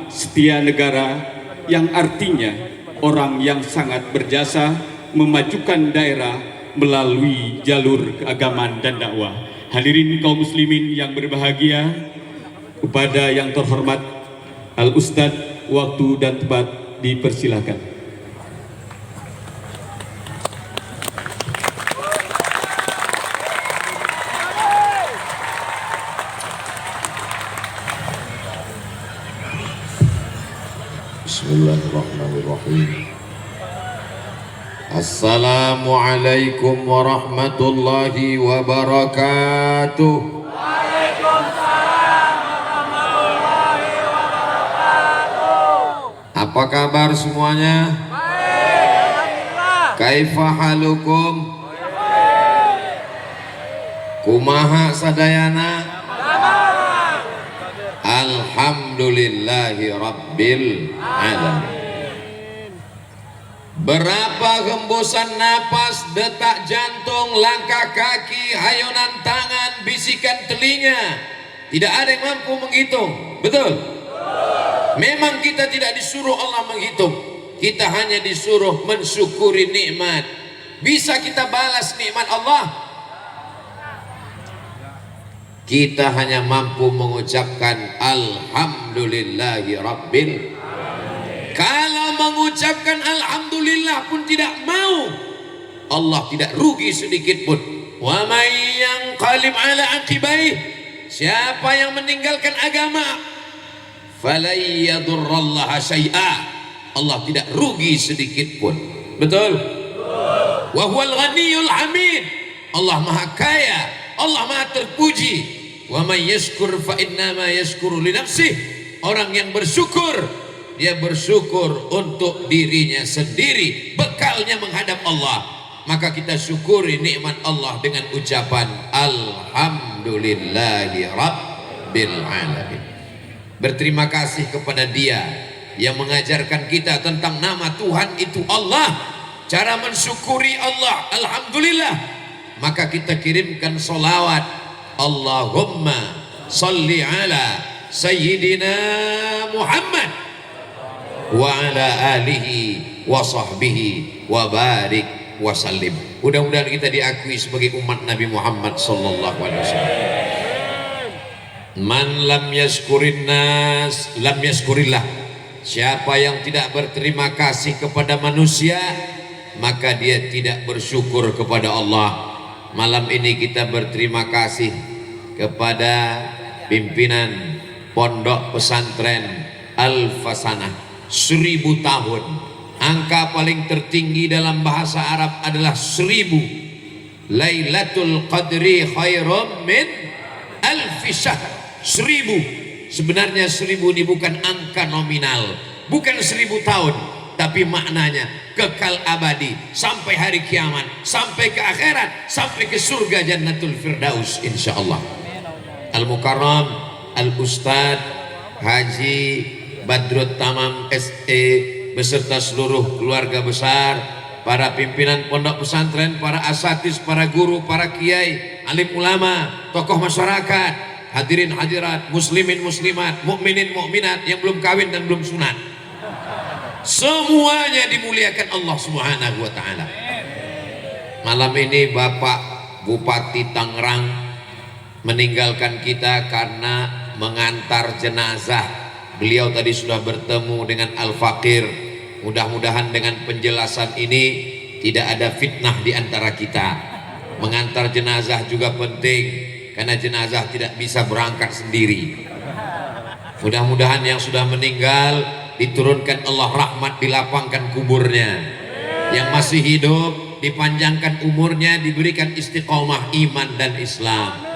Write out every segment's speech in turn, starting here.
setia negara, yang artinya orang yang sangat berjasa memajukan daerah melalui jalur keagamaan dan dakwah. Hadirin kaum muslimin yang berbahagia, kepada yang terhormat Al-Ustadz, waktu dan tempat dipersilakan. Bismillahirrahmanirrahim. Assalamualaikum warahmatullahi wabarakatuh. Waalaikumsalam warahmatullahi wabarakatuh. Apa kabar semuanya? Baik. Kaifa halukum? Kumaha sadayana? Alhamdulillahi Rabbil Alamin. Berapa hembusan napas, detak jantung, langkah kaki, hayunan tangan, bisikan telinga, tidak ada yang mampu menghitung. Betul? Memang kita tidak disuruh Allah menghitung, kita hanya disuruh mensyukuri nikmat. Bisa kita balas nikmat Allah? Kita hanya mampu mengucapkan Alhamdulillahi Rabbil Alamin. Kalau mengucapkan Alhamdulillah pun tidak mau, Allah tidak rugi sedikit pun. Wa may yanqalib ala aqibaih, siapa yang meninggalkan agama, falan yadurrallaha syai'a, Allah tidak rugi sedikit pun. Betul? Wa huwal ghaniyyul hamid, Allah maha kaya, Allah maha terpuji. Wa may yashkur fa innama yashkuru li nafsih, orang yang bersyukur, dia bersyukur untuk dirinya sendiri, bekalnya menghadap Allah. Maka kita syukuri nikmat Allah dengan ucapan Alhamdulillahi Rabbil Alamin. Berterima kasih kepada Dia yang mengajarkan kita tentang nama Tuhan itu Allah, cara mensyukuri Allah. Alhamdulillah. Maka kita kirimkan solawat, Allahumma salli ala Sayyidina Muhammad wa ala alihi wa sahbihi wa barik wa sallim. Mudah-mudahan kita diakui sebagai umat Nabi Muhammad sallallahu alaihi wasallam. Man lam yashkurin nas lam yashkurillah, siapa yang tidak berterima kasih kepada manusia, maka dia tidak bersyukur kepada Allah. Malam ini kita berterima kasih kepada pimpinan Pondok Pesantren Al-Fasanah. 1000 tahun, angka paling tertinggi dalam bahasa Arab adalah 1000. Lailatul Qadri khairum min alfi syahr. 1000. Sebenarnya 1000 ini bukan angka nominal, bukan 1000 tahun, tapi maknanya kekal abadi sampai hari kiamat, sampai ke akhirat, sampai ke surga Jannatul Firdaus insyaallah. Al-Mukarram Al-Ustadz Haji Badrut Tamam SE beserta seluruh keluarga besar, para pimpinan pondok pesantren, para asatidz, para guru, para kiai, alim ulama, tokoh masyarakat, hadirin hadirat, muslimin muslimat, mukminin mukminat yang belum kawin dan belum sunat, semuanya dimuliakan Allah Subhanahu wa ta'ala. Malam ini Bapak Bupati Tangerang meninggalkan kita karena mengantar jenazah. Beliau tadi sudah bertemu dengan Al-Fakir. Mudah-mudahan dengan penjelasan ini tidak ada fitnah di antara kita. Mengantar jenazah juga penting, karena jenazah tidak bisa berangkat sendiri. Mudah-mudahan yang sudah meninggal diturunkan Allah rahmat, dilapangkan kuburnya. Yang masih hidup dipanjangkan umurnya, diberikan istiqomah iman dan Islam.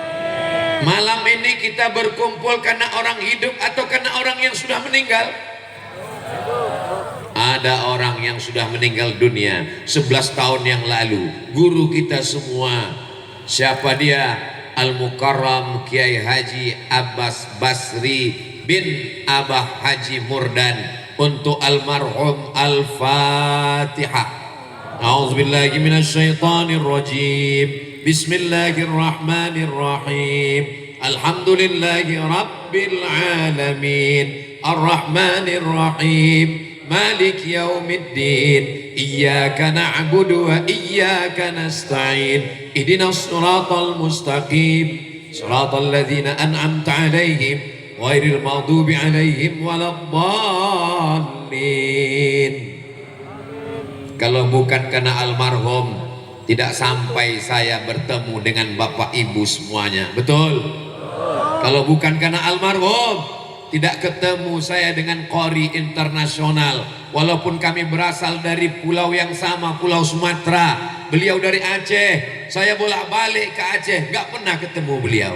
Malam ini kita berkumpul karena orang hidup atau karena orang yang sudah meninggal? Ada orang yang sudah meninggal dunia 11 tahun yang lalu, guru kita semua. Siapa dia? Al-Mukarram Kiai Haji Abbas Basri bin Abah Haji Murdan. Untuk almarhum Al-Fatihah. A'udzubillahi minasyaitonirrajim. Bismillahirrahmanirrahim. Alhamdulillahi Rabbil Alamin. Ar-Rahmanir Rahim, Malik Yaumiddin, Iyyaka na'budu wa iyyaka nasta'in, Ihdinas siratal mustaqim, Siratal ladzina an'amta 'alaihim, ghairil maghdubi 'alaihim waladdallin. Kalau bukan karena almarhum, tidak sampai saya bertemu dengan Bapak Ibu semuanya. Betul? Kalau bukan karena almarhum, tidak ketemu saya dengan Qori internasional. Walaupun kami berasal dari pulau yang sama, Pulau Sumatera. Beliau dari Aceh, saya bolak-balik ke Aceh, nggak pernah ketemu beliau.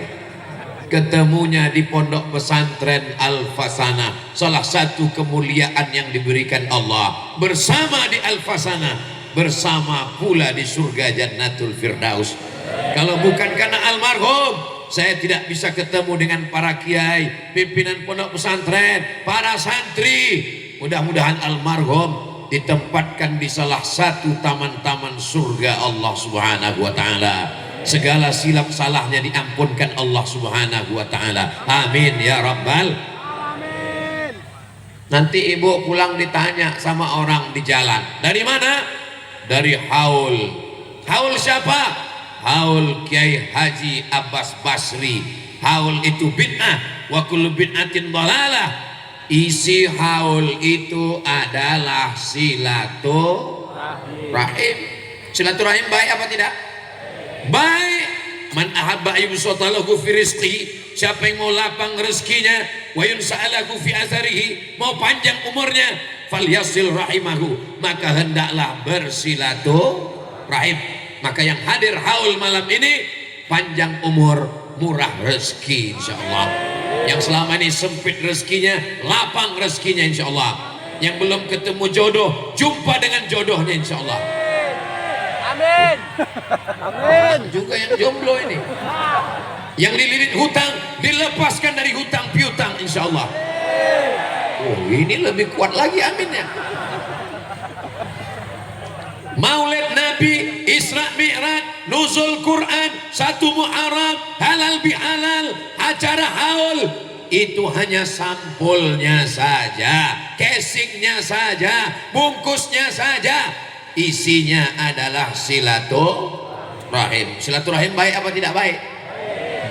Ketemunya di pondok pesantren Al-Fasanah, salah satu kemuliaan yang diberikan Allah. Bersama di Al-Fasanah, bersama pula di surga Jannatul Firdaus. Kalau bukan karena almarhum, saya tidak bisa ketemu dengan para kiai, pimpinan pondok pesantren, para santri. Mudah-mudahan almarhum ditempatkan di salah satu taman-taman surga Allah Subhanahu wa taala. Segala silap salahnya diampunkan Allah Subhanahu wa taala. Amin ya rabbal. Nanti ibu pulang ditanya sama orang di jalan, dari mana? Dari Haul. Haul siapa? Haul Kiai Haji Abbas Basri. Haul itu bid'ah, wa kullu bid'atin dhalalah. Isi haul itu adalah silaturahim. Silaturahim baik apa tidak? Baik. Man ahabba yubsatalahu fi rizqihi, siapa yang mau lapang rezekinya, wa yunsa'alahu fi atharihi, mau panjang umurnya, falyasil rahimahu, maka hendaklah bersilaturahim. Maka yang hadir haul malam ini panjang umur, murah rezeki insyaallah. Yang selama ini sempit rezekinya, lapang rezekinya insyaallah. Yang belum ketemu jodoh, jumpa dengan jodohnya insyaallah. Amin. Amin. Juga yang jomblo ini, yang dililit hutang, dilepaskan dari hutang piutang insyaallah. Oh, ini lebih kuat lagi aminnya. Maulid Nabi, Isra Mi'raj, nuzul Quran, 1 Muharram, halal bihalal, acara haul, itu hanya sampulnya saja, casingnya saja, bungkusnya saja. Isinya adalah silaturahim. Silaturahim baik apa tidak baik?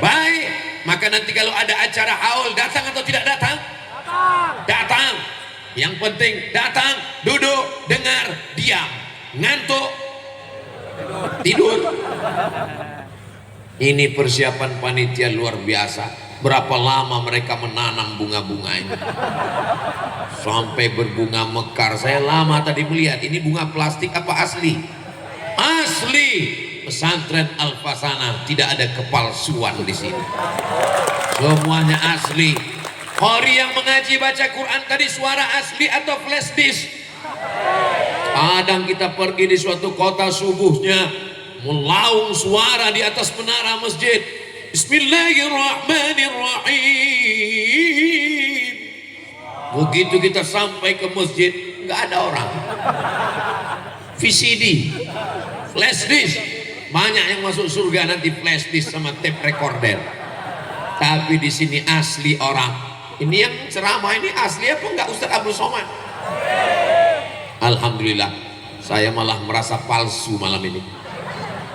Baik. Maka nanti kalau ada acara haul, datang atau tidak datang? Datang. Yang penting datang, duduk, dengar, diam. Ngantuk, tidur. Ini persiapan panitia luar biasa. Berapa lama mereka menanam bunga-bunga ini sampai berbunga mekar. Saya lama tadi melihat, ini bunga plastik apa asli? Asli. Pesantren Al-Fasanah, tidak ada kepalsuan di sini. Semuanya asli. Qori yang mengaji baca Quran tadi suara asli atau flash disk? Kadang kita pergi di suatu kota subuhnya, melaung suara di atas menara masjid, Bismillahirrahmanirrahim. Begitu kita sampai ke masjid, nggak ada orang. VCD, flash disk, banyak yang masuk surga nanti flash disk sama tape recorder. Tapi di sini asli orang. Ini yang ceramah ini asli apa enggak Ustaz Abdul Somad? Alhamdulillah, saya malah merasa palsu malam ini.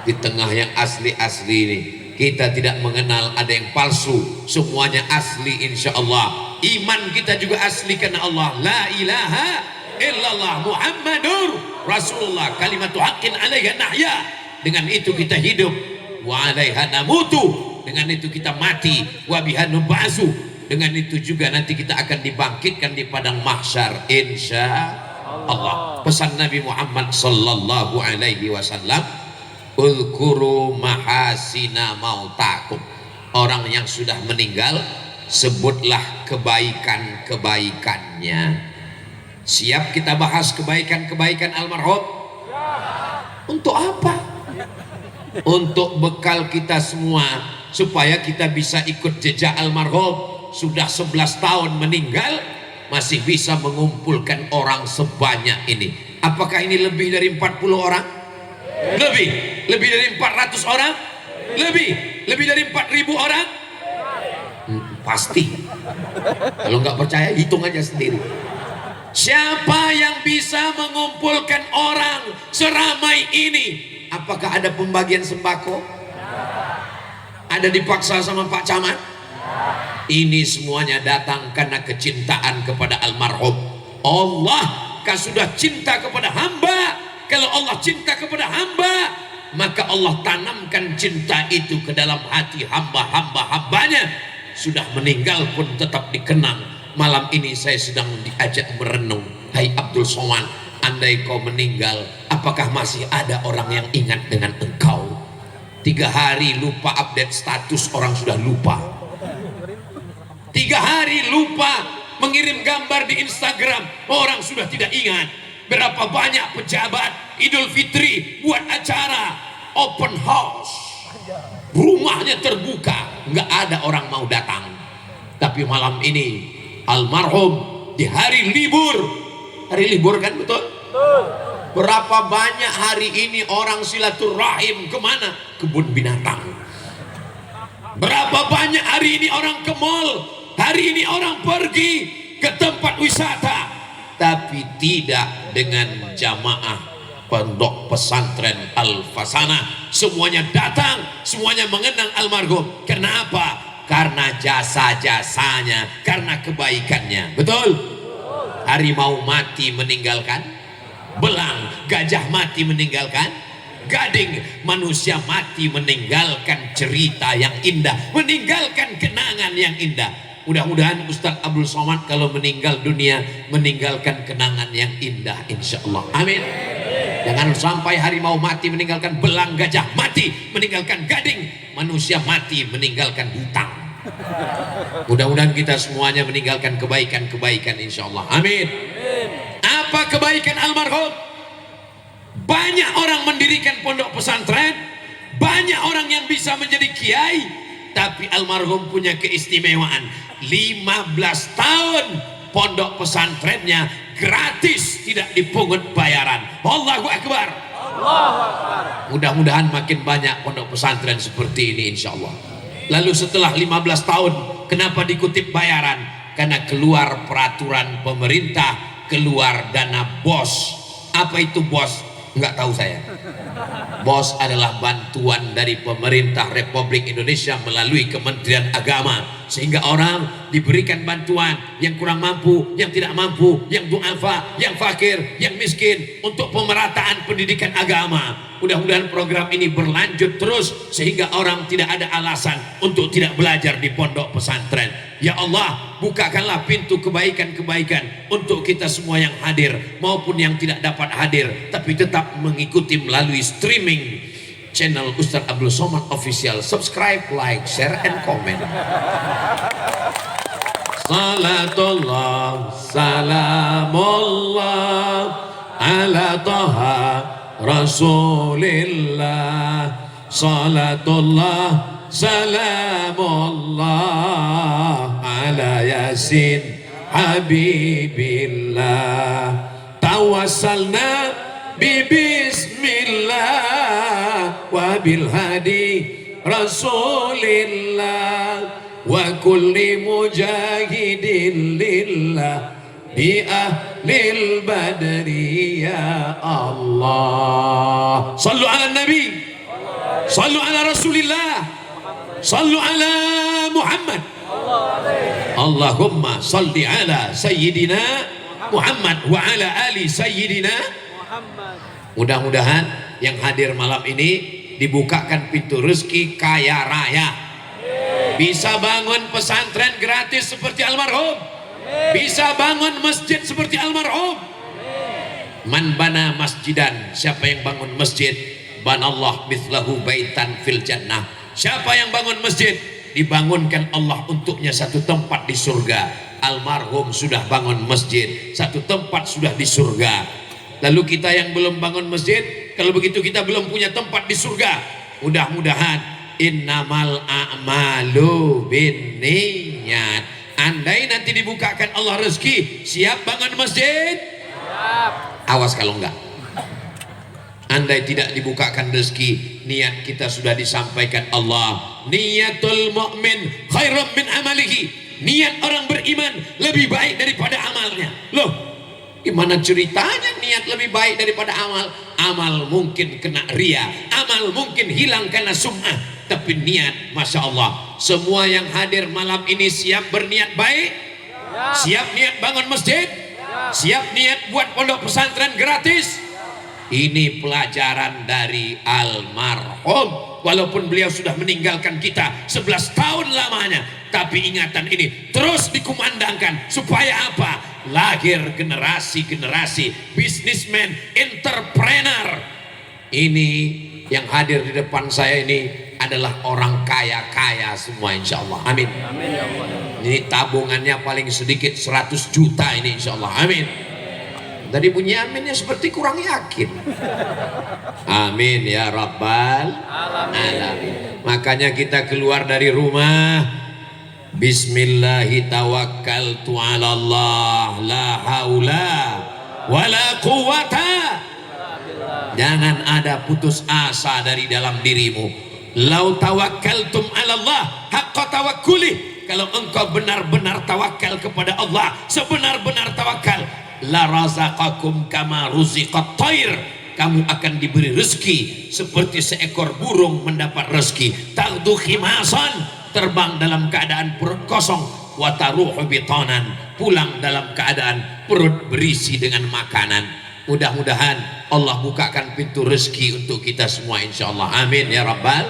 Di tengah yang asli-asli ini, kita tidak mengenal ada yang palsu, semuanya asli insya Allah. Iman kita juga asli karena Allah. La ilaha illallah Muhammadur Rasulullah, kalimatu haqqin alaiha nahya. Dengan itu kita hidup, wa alaiha namutu. Dengan itu kita mati, wa biha nub'atsu. Dengan itu juga nanti kita akan dibangkitkan di padang mahsyar insya Allah. Pesan Nabi Muhammad sallallahu alaihi wasallam, ulkuru mahasina mautakum. Orang yang sudah meninggal, sebutlah kebaikan-kebaikannya. Siap kita bahas kebaikan-kebaikan almarhum? Untuk apa? Untuk bekal kita semua, supaya kita bisa ikut jejak almarhum. Sudah 11 tahun meninggal, masih bisa mengumpulkan orang sebanyak ini. Apakah ini lebih dari 40 orang? Lebih dari 400 orang? Lebih dari 4.000 orang? Pasti. Kalau nggak percaya hitung aja sendiri. Siapa yang bisa mengumpulkan orang seramai ini? Apakah ada pembagian sembako? Ada dipaksa sama Pak Camat? Ini semuanya datang karena kecintaan kepada almarhum. Allah kan sudah cinta kepada hamba. Kalau Allah cinta kepada hamba, maka Allah tanamkan cinta itu ke dalam hati hambanya. Sudah meninggal pun tetap dikenang. Malam ini saya sedang diajak merenung. Hai Abdul Somad, andai kau meninggal, apakah masih ada orang yang ingat dengan engkau? 3 hari lupa update status, orang sudah lupa. 3 hari lupa mengirim gambar di Instagram, orang sudah tidak ingat. Berapa banyak pejabat Idul Fitri buat acara open house, rumahnya terbuka, nggak ada orang mau datang. Tapi malam ini almarhum di hari libur kan, betul? Berapa banyak hari ini orang silaturahim kemana? Kebun binatang. Berapa banyak hari ini orang ke mall, hari ini orang pergi ke tempat wisata, tapi tidak dengan jamaah pondok pesantren Al-Fasanah. Semuanya datang, semuanya mengenang almarhum. Kenapa? Karena jasa-jasanya, karena kebaikannya. Betul? Harimau mati meninggalkan belang, gajah mati meninggalkan gading, manusia mati meninggalkan cerita yang indah, meninggalkan kenangan yang indah. Mudah-mudahan Ustaz Abdul Somad kalau meninggal dunia meninggalkan kenangan yang indah, insya Allah. Amin. Jangan sampai harimau mati meninggalkan belang, gajah mati meninggalkan gading, manusia mati meninggalkan hutang. Mudah-mudahan kita semuanya meninggalkan kebaikan-kebaikan, insya Allah. Amin. Apa kebaikan almarhum? Banyak orang mendirikan pondok pesantren, banyak orang yang bisa menjadi kiai, tapi almarhum punya keistimewaan. 15 tahun pondok pesantrennya gratis, tidak dipungut bayaran. Allahu Akbar. Mudah-mudahan makin banyak pondok pesantren seperti ini, insya Allah. Lalu setelah 15 tahun, kenapa dikutip bayaran? Karena keluar peraturan pemerintah, keluar dana BOS. Apa itu BOS? Enggak tahu saya. BOS adalah bantuan dari pemerintah Republik Indonesia melalui Kementerian Agama, sehingga orang diberikan bantuan, yang kurang mampu, yang tidak mampu, yang du'afa, yang fakir, yang miskin, untuk pemerataan pendidikan agama. Mudah-mudahan program ini berlanjut terus sehingga orang tidak ada alasan untuk tidak belajar di pondok pesantren. Ya Allah, bukakanlah pintu kebaikan-kebaikan untuk kita semua yang hadir maupun yang tidak dapat hadir, tapi tetap mengikuti melalui streaming channel Ustaz Abdul Somad Official. Subscribe, like, share, and comment. Salatullah, salamullah ala taha Rasulillah. Salatullah, salamullah ala Yasin Habibillah. Tawassalna bismillah wa bil hadi Rasulillah wa kulli mujahidin lillah bi ahlil badri ya Allah. Sallu ala nabi, sallu ala rasulillah, sallu ala Muhammad. Allahumma salli ala sayyidina Muhammad wa ala ali sayyidina Muhammad. Mudah-mudahan yang hadir malam ini dibukakan pintu rezeki kaya raya, bisa bangun pesantren gratis seperti almarhum, bisa bangun masjid seperti almarhum. Man bana masjidan, siapa yang bangun masjid, banallah mithlahu baitan fil jannah. Siapa yang bangun masjid, dibangunkan Allah untuknya satu tempat di surga. Almarhum sudah bangun masjid, satu tempat sudah di surga. Lalu kita yang belum bangun masjid, kalau begitu kita belum punya tempat di surga. Mudah-mudahan innamal a'malu binniyat. Andai nanti dibukakan Allah rezeki, siap bangun masjid? Siap. Awas kalau enggak. Andai tidak dibukakan rezeki, niat kita sudah disampaikan Allah. Niyatul mu'min khairum min amalihi. Niat orang beriman lebih baik daripada amalnya. Loh, gimana ceritanya niat lebih baik daripada amal? Amal mungkin kena ria, amal mungkin hilang karena sum'ah, tapi niat, Masya Allah. Semua yang hadir malam ini siap berniat baik? Siap niat bangun masjid? Siap niat buat pondok pesantren gratis? Ini pelajaran dari almarhum. Walaupun beliau sudah meninggalkan kita 11 tahun lamanya, tapi ingatan ini terus dikumandangkan. Supaya apa? Lahir generasi-generasi bisnismen, entrepreneur. Ini yang hadir di depan saya ini adalah orang kaya-kaya semua, insya Allah. Amin. Ini tabungannya paling sedikit 100 juta ini, insya Allah. Amin. Tadi bunyi aminnya seperti kurang yakin. Amin ya Rabbal Alamin. Makanya kita keluar dari rumah, Bismillahi tawakkaltu ala Allah, la haula wala quwata. Jangan ada putus asa dari dalam dirimu. Lau tawakkaltum ala Allah haqqa tawakkulih. Kalau engkau benar-benar tawakal kepada Allah, sebenar-benar tawakal, la razaqakum kama ruziqat thair. Kamu akan diberi rezeki seperti seekor burung mendapat rezeki. Taghdu khimasan, terbang dalam keadaan perut kosong. Wa taruhu bitanan, pulang dalam keadaan perut berisi dengan makanan. Mudah-mudahan Allah bukakan pintu rezeki untuk kita semua, insyaallah. Amin ya rabbal.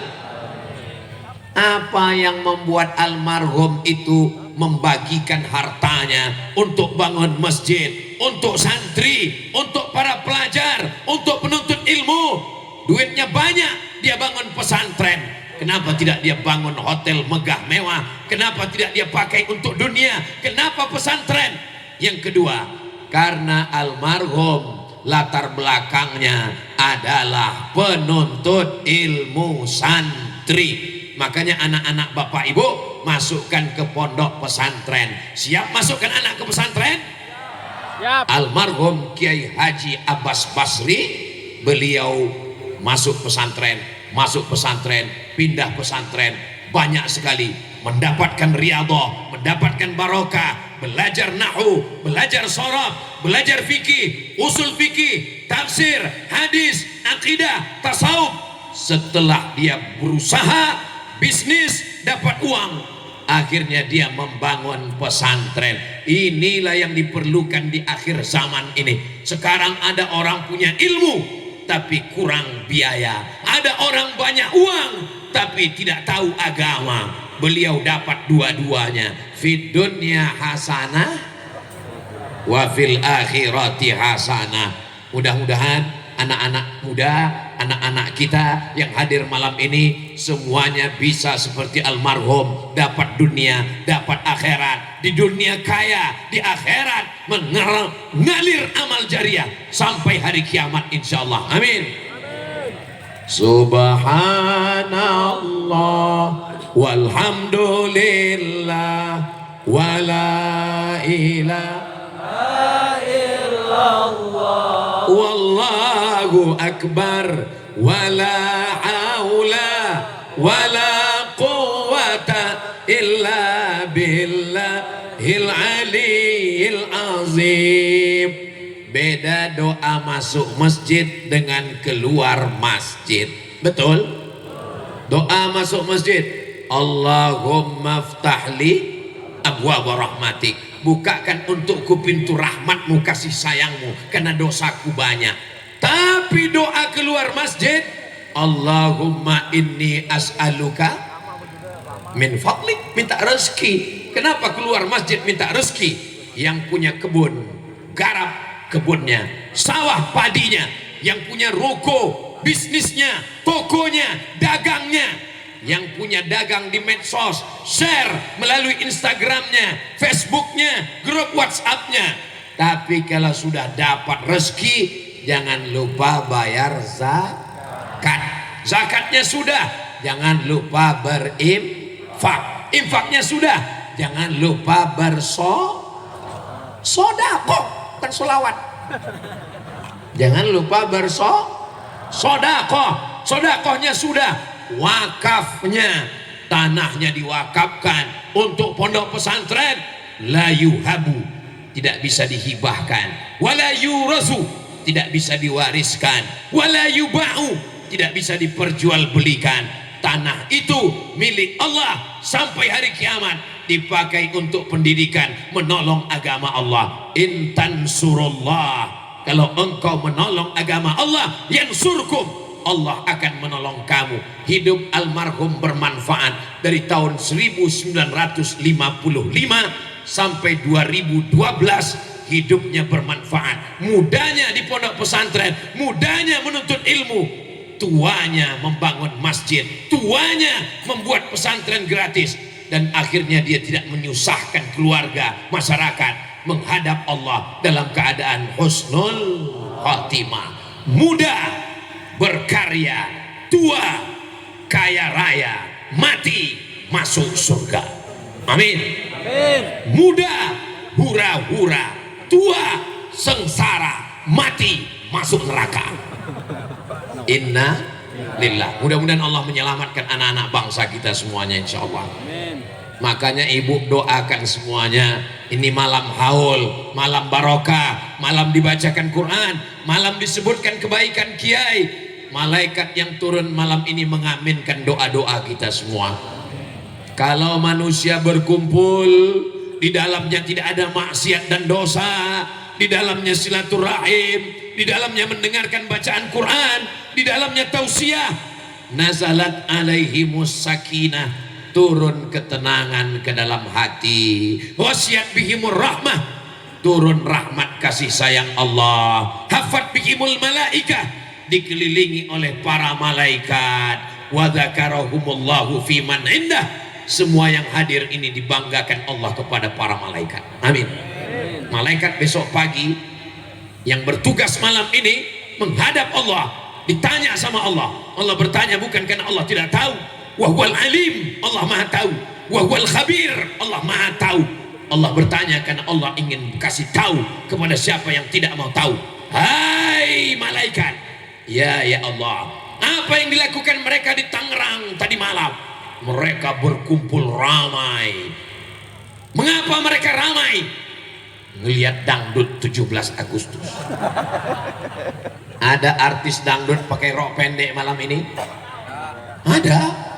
Apa yang membuat almarhum itu membagikan hartanya untuk bangun masjid, untuk santri, untuk para pelajar, untuk penuntut ilmu? Duitnya banyak, dia bangun pesantren. Kenapa tidak dia bangun hotel megah mewah? Kenapa tidak dia pakai untuk dunia? Kenapa pesantren? Yang kedua, karena almarhum latar belakangnya adalah penuntut ilmu santri. Makanya anak-anak bapak ibu masukkan ke pondok pesantren. Siap masukkan anak ke pesantren? Siap. Almarhum Kiai Haji Abbas Basri, beliau masuk pesantren, pindah pesantren, banyak sekali mendapatkan riyadhah, mendapatkan barokah, belajar nahu, belajar sharaf, belajar fikih, usul fikih, tafsir, hadis, akidah, tasawuf. Setelah dia berusaha bisnis, dapat uang, akhirnya dia membangun pesantren. Inilah yang diperlukan di akhir zaman ini. Sekarang ada orang punya ilmu tapi kurang biaya, ada orang banyak uang tapi tidak tahu agama. Beliau dapat dua-duanya, fid dunya hasanah wa fil akhirati hasanah. Mudah-mudahan anak-anak muda, anak-anak kita yang hadir malam ini semuanya bisa seperti almarhum, dapat dunia, dapat akhirat. Di dunia kaya, di akhirat mengalir amal jariah sampai hari kiamat, insyaallah. Amin. Subhanallah walhamdulillah wala ilaha illallah wallahu akbar wala haula wala quwata illa billahil aliyil azim. Beda doa masuk masjid dengan keluar masjid. Betul? Doa masuk masjid, Allahumma ftahli abwaaba rahmatik, bukakan untukku pintu rahmatmu, kasih sayangmu, karena dosaku banyak. Tapi doa keluar masjid, Allahumma inni as'aluka min fadlik, minta rezeki. Kenapa keluar masjid minta rezeki? Yang punya kebun, garap kebunnya, sawah padinya, yang punya ruko, bisnisnya, tokonya, dagangnya, yang punya dagang di medsos, share melalui Instagramnya, Facebooknya, grup WhatsAppnya. Tapi kalau sudah dapat rezeki, jangan lupa bayar zakat. Zakatnya sudah, jangan lupa berinfak. Infaknya sudah, jangan lupa bersodaqah, bukan solawat. Jangan lupa Sodakohnya sudah, wakafnya, tanahnya diwakafkan untuk pondok pesantren. La yuhabu, tidak bisa dihibahkan. Wala yurasu, tidak bisa diwariskan. Wala yuba'u, tidak bisa diperjualbelikan. Tanah itu milik Allah sampai hari kiamat, dipakai untuk pendidikan, menolong agama Allah. Intan surullah, kalau engkau menolong agama Allah, yansurkum, Allah akan menolong kamu. Hidup almarhum bermanfaat dari tahun 1955 sampai 2012, hidupnya bermanfaat. Mudanya di pondok pesantren, mudanya menuntut ilmu, tuanya membangun masjid, tuanya membuat pesantren gratis, dan akhirnya dia tidak menyusahkan keluarga, masyarakat, menghadap Allah dalam keadaan husnul khatimah. Muda berkarya, tua kaya raya, mati masuk surga. Amin. Amin. Muda hura-hura, tua sengsara, mati masuk neraka. Inna lillah. Mudah-mudahan Allah menyelamatkan anak-anak bangsa kita semuanya, insya Allah. Makanya ibu doakan semuanya, ini malam haul, malam barokah, malam dibacakan Quran, malam disebutkan kebaikan kiai. Malaikat yang turun malam ini mengaminkan doa-doa kita semua. Kalau manusia berkumpul, di dalamnya tidak ada maksiat dan dosa, di dalamnya silaturahim, di dalamnya mendengarkan bacaan Quran, di dalamnya tausiah, nazalat alaihimus sakinah, turun ketenangan ke dalam hati. Wasiat bihimur rahmah, turun rahmat kasih sayang Allah. Hafat bihimul malaikah, dikelilingi oleh para malaikat. Wa dzakarahumullahu fiman indah, semua yang hadir ini dibanggakan Allah kepada para malaikat. Amin. Malaikat besok pagi yang bertugas malam ini menghadap Allah, ditanya sama Allah. Allah bertanya bukan karena Allah tidak tahu. Wahwal alim, Allah maha tahu. Wahwal khabir, Allah maha tahu. Allah bertanya karena Allah ingin kasih tahu kepada siapa yang tidak mau tahu. Hai malaikat, ya Allah, apa yang dilakukan mereka di Tangerang tadi malam? Mereka berkumpul ramai. Mengapa mereka ramai? Ngelihat dangdut 17 Agustus. Ada artis dangdut pakai rok pendek malam ini? Ada.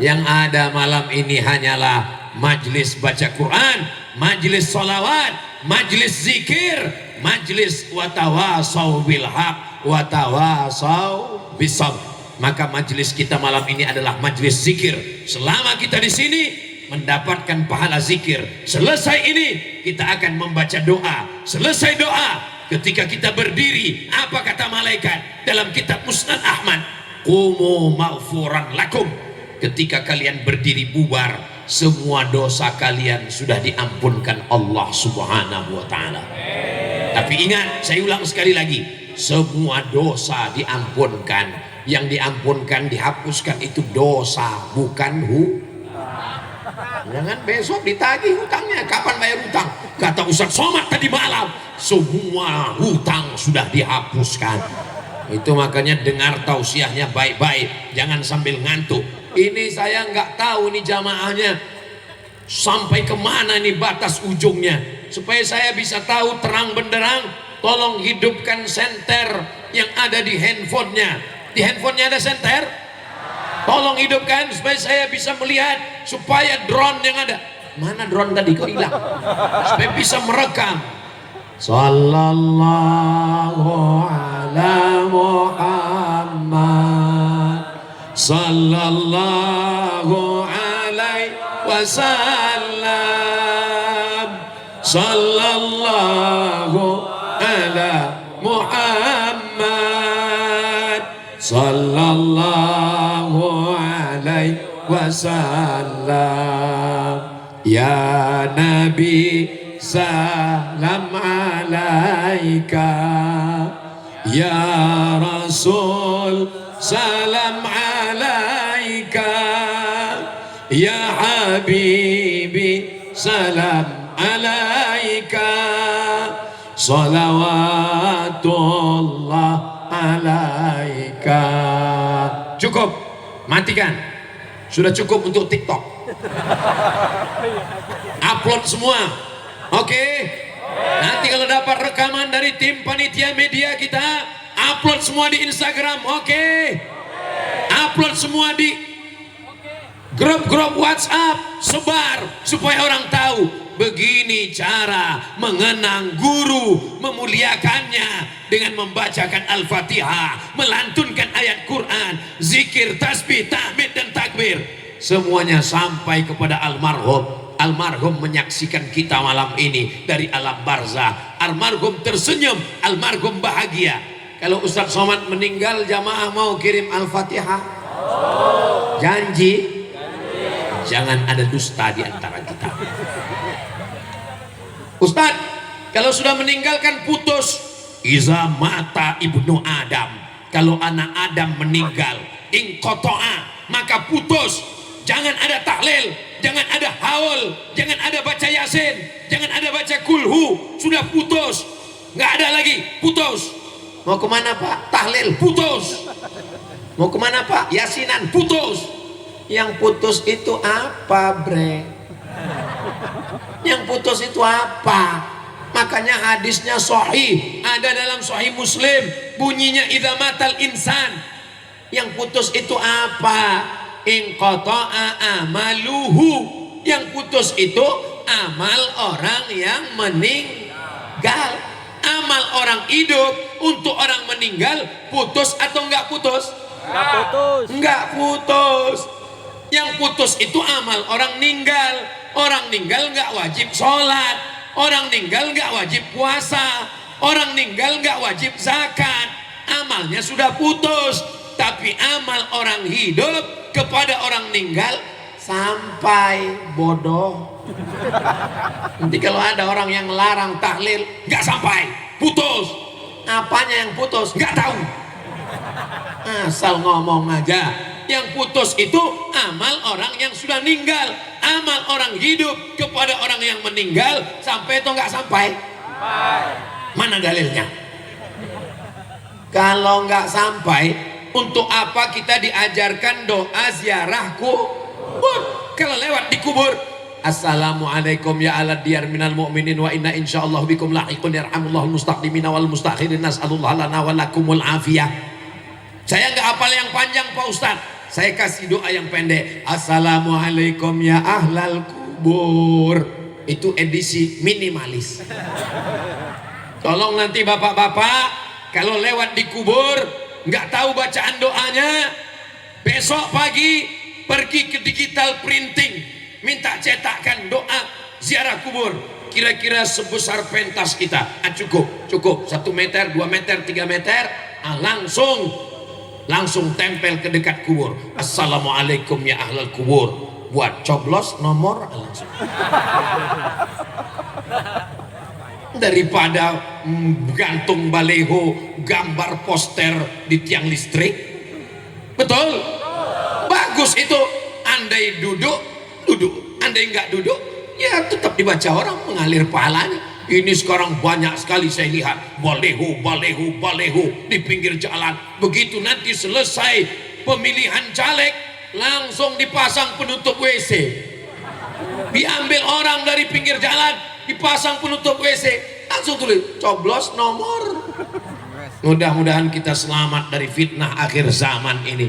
Yang ada malam ini hanyalah majlis baca Quran, majlis sholawat, majlis zikir, majlis watawasau bil haq, watawasau bisabr. Maka majlis kita malam ini adalah majlis zikir. Selama kita di sini mendapatkan pahala zikir. Selesai ini kita akan membaca doa. Selesai doa, ketika kita berdiri, apa kata malaikat dalam kitab Musnad Ahmad? Qumu maghfuran lakum. Ketika kalian berdiri bubar, semua dosa kalian sudah diampunkan Allah Subhanahu wa taala. Tapi ingat, saya ulang sekali lagi, semua dosa diampunkan. Yang diampunkan, dihapuskan itu dosa, bukan jangan besok ditagih hutangnya. Kapan bayar hutang? Kata Ustaz Somad tadi malam, semua hutang sudah dihapuskan. Itu makanya dengar tausiahnya baik-baik, jangan sambil ngantuk. Ini saya nggak tahu nih jamaahnya sampai kemana nih batas ujungnya. Supaya saya bisa tahu terang benderang, tolong hidupkan senter yang ada di handphonenya. Di handphonenya ada senter? Tolong hidupkan supaya saya bisa melihat, supaya drone yang ada, mana drone tadi kok hilang, supaya bisa merekam. Sallallahu ala Muhammad, sallallahu alaihi wasallam, sallallahu ala Muhammad, sallallahu alaihi wasallam. Ya Nabi salam alaika, ya Rasul salam alaika, ya Habibi salam alaika, salawatullah alaika. barakatuh. Cukup, matikan. Sudah cukup untuk TikTok. Upload semua. Oke. Nanti kalau dapat rekaman dari tim panitia media kita, upload semua di Instagram. Oke. Upload semua di grup-grup WhatsApp, sebar supaya orang tahu begini cara mengenang guru, memuliakannya dengan membacakan Al-Fatihah, melantunkan ayat Quran, zikir, tasbih, tahmid dan takbir. Semuanya sampai kepada almarhum. Almarhum menyaksikan kita malam ini dari alam barzah. Almarhum tersenyum, almarhum bahagia. Kalau Ustaz Somad meninggal, jamaah mau kirim Al-Fatihah? Janji? Jangan ada dusta di antara kita. Ustaz, kalau sudah meninggalkan putus. Iza mata ibnu Adam. Kalau anak Adam meninggal, inqoto'a, maka putus. Jangan ada tahlil, jangan ada haul, jangan ada baca yasin, jangan ada baca kulhu. Sudah putus, nggak ada lagi, putus. Mau kemana Pak? Tahlil, putus. Mau kemana Pak? Yasinan, putus. Yang putus itu apa, bre? Yang putus itu apa? Makanya hadisnya sahih, ada dalam sahih Muslim, bunyinya idza matal insan. Yang putus itu apa? Inqata'a amaluhu. Yang putus itu amal orang yang meninggal. Amal orang hidup untuk orang meninggal putus atau enggak putus? Enggak putus. Enggak putus. Yang putus itu amal orang ninggal. Orang ninggal enggak wajib sholat. Orang ninggal enggak wajib puasa. Orang ninggal enggak wajib zakat. Amalnya sudah putus. Tapi amal orang hidup kepada orang ninggal sampai bodoh. Nanti kalau ada orang yang larang tahlil, nggak sampai, putus. Apanya yang putus? Nggak tahu. Asal ngomong aja. Yang putus itu amal orang yang sudah ninggal. Amal orang hidup kepada orang yang meninggal sampai atau nggak sampai? Mana dalilnya? Kalau nggak sampai, untuk apa kita diajarkan doa ziarah kubur? Kalau lewat di kubur, assalamualaikum ya ala diyar minal mu'minin wa inna insyaallah bikum lahiqun yarhamullahul mustaqdimina wal mustakhirin nas'alullah lana wa lakumul afiyah. Saya nggak hafal yang panjang Pak Ustaz, saya kasih doa yang pendek. Assalamualaikum ya ahlal kubur. Itu edisi minimalis. Tolong nanti bapak-bapak kalau lewat di kubur nggak tahu bacaan doanya, besok pagi pergi ke digital printing, minta cetakkan doa ziarah kubur. Kira-kira sebesar pentas kita. Cukup 1 meter, 2 meter, 3 meter. Langsung tempel ke dekat kubur. Assalamualaikum ya ahlal kubur. Buat coblos nomor langsung. Daripada gantung baleho, gambar poster di tiang listrik. Betul? Bagus itu. Andai duduk, andai nggak duduk, ya tetap dibaca orang, mengalir pahalanya. Ini sekarang banyak sekali saya lihat baleho di pinggir jalan. Begitu nanti selesai pemilihan caleg, langsung dipasang penutup WC. Diambil orang dari pinggir jalan, dipasang penutup WC, langsung tulis coblos nomor. Mudah-mudahan kita selamat dari fitnah akhir zaman ini.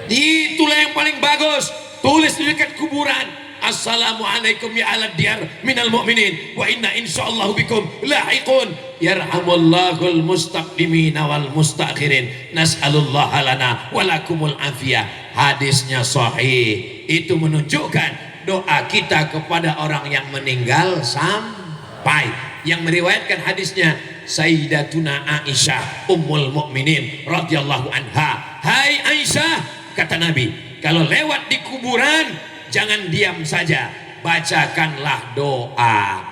Itulah yang paling bagus. Tulis di dekat kuburan, assalamualaikum ya ala diyar minal mu'minin wa inna insyaallah bikum lahiqun yarhamullahul mustaqdimina wal mustakhirin nas'alullah lana walakumul afiyah. Hadisnya sahih. Itu menunjukkan doa kita kepada orang yang meninggal sampai. Yang meriwayatkan hadisnya Sayyidatuna Aisyah Ummul Mukminin radhiyallahu anha. Hai Aisyah, kata Nabi, kalau lewat di kuburan jangan diam saja, bacakanlah doa.